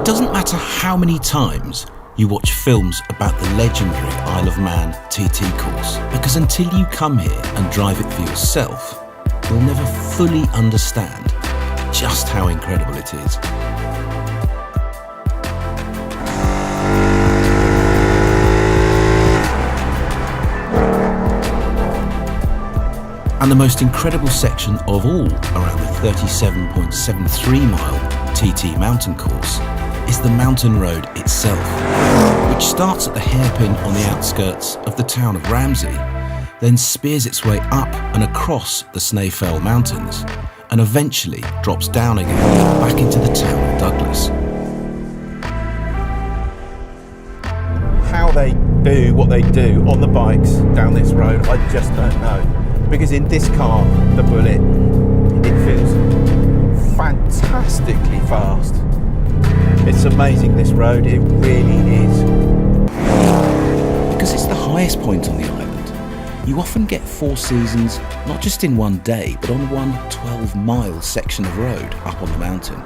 It doesn't matter how many times you watch films about the legendary Isle of Man TT course, because until you come here and drive it for yourself, you'll never fully understand just how incredible it is. And the most incredible section of all around the 37.73 mile TT mountain course is the mountain road itself, which starts at the hairpin on the outskirts of the town of Ramsey, then spears its way up and across the Snaefell Mountains, and eventually drops down again back into the town of Douglas. How they do what they do on the bikes down this road, I just don't know. Because in this car, the Bullitt, it feels fantastically fast. It's amazing, this road, it really is. Because it's the highest point on the island, you often get 4 seasons, not just in one day, but on one 12-mile section of road up on the mountain.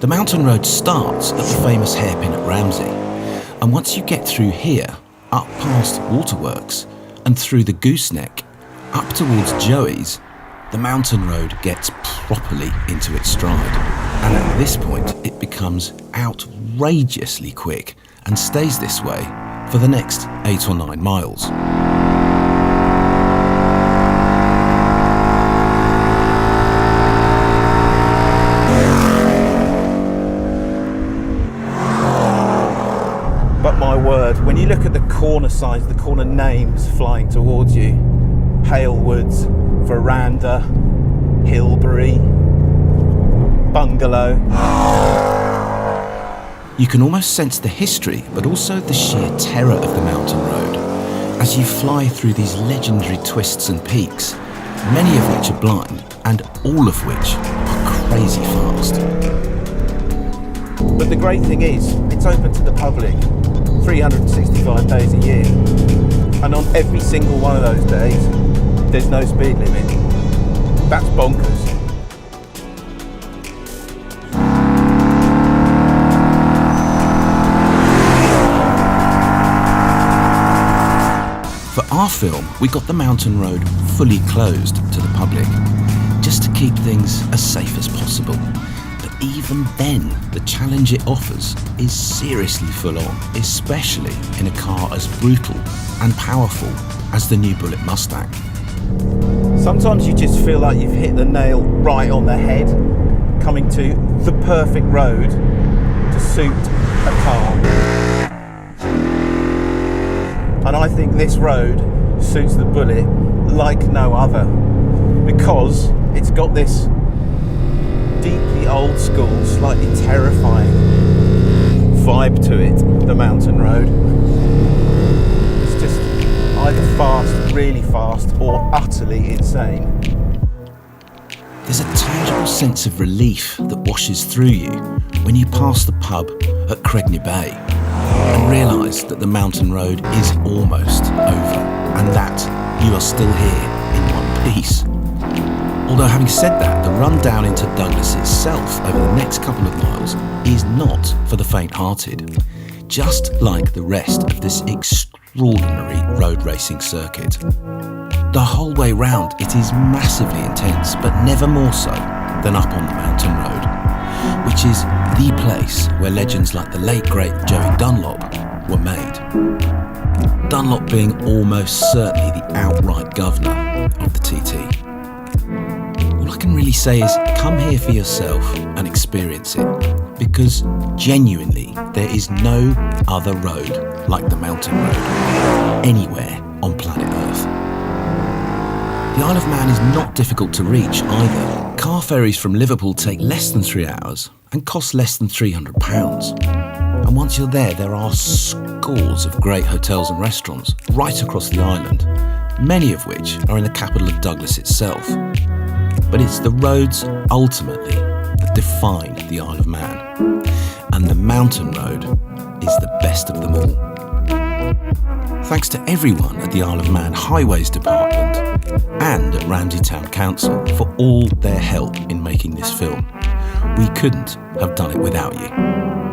The mountain road starts at the famous hairpin at Ramsey, and once you get through here, up past Waterworks, and through the Gooseneck, up towards Joey's, the mountain road gets properly into its stride. And at this point, it becomes outrageously quick and stays this way for the next 8 or 9 miles. But my word, when you look at the corner signs, the corner names flying towards you, Hale Woods, Veranda, Hilbury, Bungalow. You can almost sense the history, but also the sheer terror of the mountain road as you fly through these legendary twists and peaks, many of which are blind and all of which are crazy fast. But the great thing is, it's open to the public 365 days a year, and on every single one of those days there's no speed limit. That's bonkers. For our film, we got the mountain road fully closed to the public, just to keep things as safe as possible. But even then, the challenge it offers is seriously full on, especially in a car as brutal and powerful as the new Bullitt Mustang. Sometimes you just feel like you've hit the nail right on the head, coming to the perfect road to suit a car. And I think this road suits the Bullitt like no other, because it's got this deeply old school, slightly terrifying vibe to it, the mountain road. It's just either fast, really fast, or utterly insane. There's a tangible sense of relief that washes through you when you pass the pub at Cregney Bay and realise that the mountain road is almost over and that you are still here in one piece. Although having said that, the run down into Douglas itself over the next couple of miles is not for the faint-hearted, just like the rest of this extraordinary road racing circuit. The whole way round it is massively intense, but never more so than up on the mountain road, which is the place where legends like the late great Joey Dunlop were made. Dunlop being almost certainly the outright governor of the TT. All I can really say is come here for yourself and experience it, because genuinely there is no other road like the mountain road anywhere on planet Earth. The Isle of Man is not difficult to reach either. Car ferries from Liverpool take less than 3 hours and cost less than £300. And once you're there are scores of great hotels and restaurants right across the island, many of which are in the capital of Douglas itself. But it's the roads, ultimately, that define the Isle of Man. And the mountain road is the best of them all. Thanks to everyone at the Isle of Man Highways Department and at Ramsey Town Council for all their help in making this film. We couldn't have done it without you.